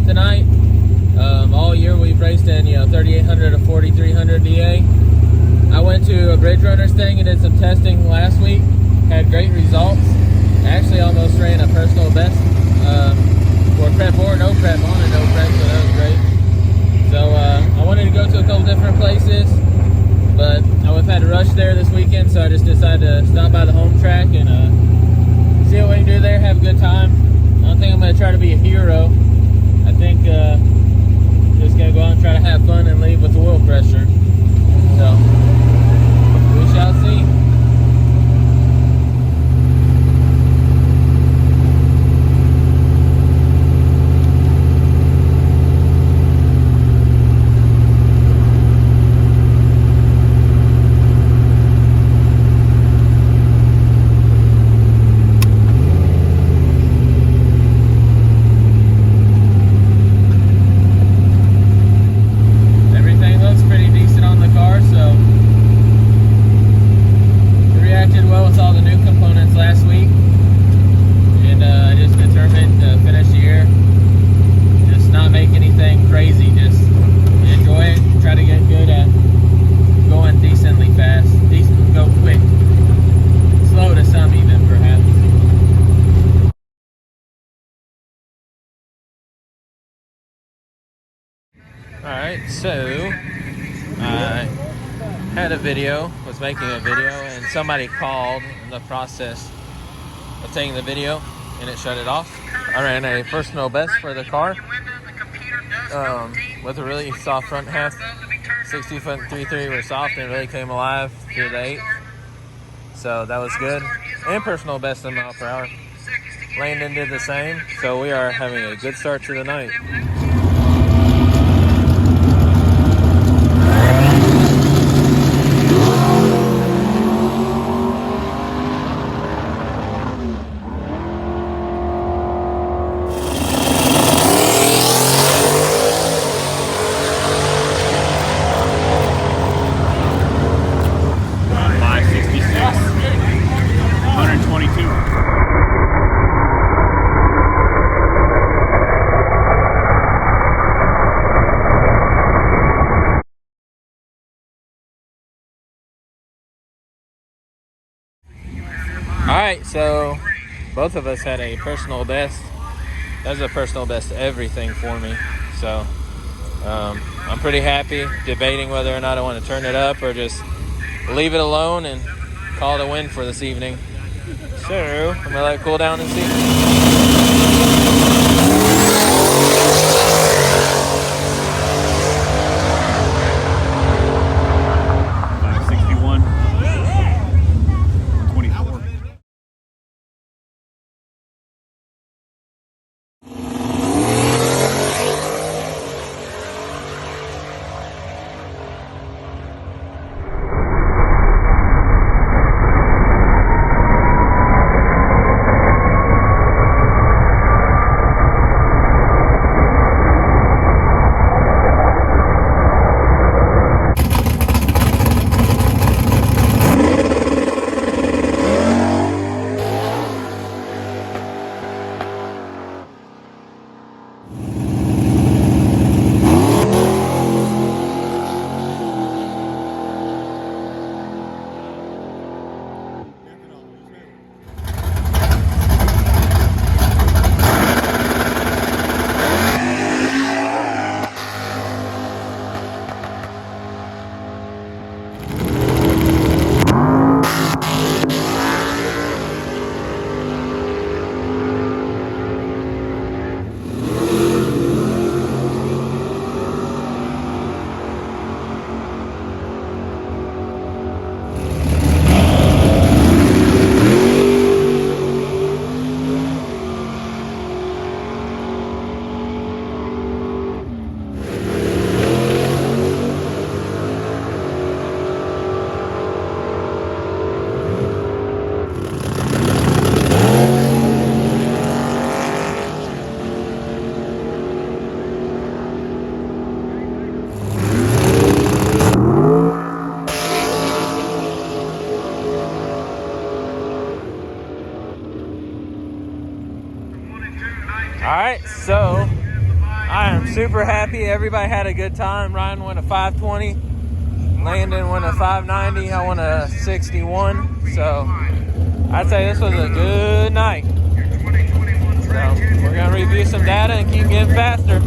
tonight. All year we've raced in 3800 to 4300 DA. I went to a bridge runners thing and did some testing last week. Had great results. Actually almost ran a personal best for prep or no prep on a no prep, so that was great. So I wanted to go to a couple different places, but I would have had to rush there this weekend, so I just decided to stop by the home track and see what we can do there, have a good time. I don't think I'm going to try to be a hero. I think just going to go out and try to have fun and leave with the wheel pressure. So we shall see. Alright, so I had a video, was making a video, and somebody called in the process of taking the video and it shut it off. I ran a personal best for the car with a really soft front half. 60 foot 3.3 were soft and really came alive through the 8th. So that was good. And personal best in mile per hour. Landon did the same. So we are having a good start to the night. Alright, so both of us had a personal best. That was a personal best everything for me. So I'm pretty happy, debating whether or not I want to turn it up or just leave it alone and call it a win for this evening. So I'm gonna let it cool down and see. Alright, so I am super happy. Everybody had a good time. Ryan won a 520. Landon won a 590. I won a 61. So I'd say this was a good night. So we're going to review some data and keep getting faster.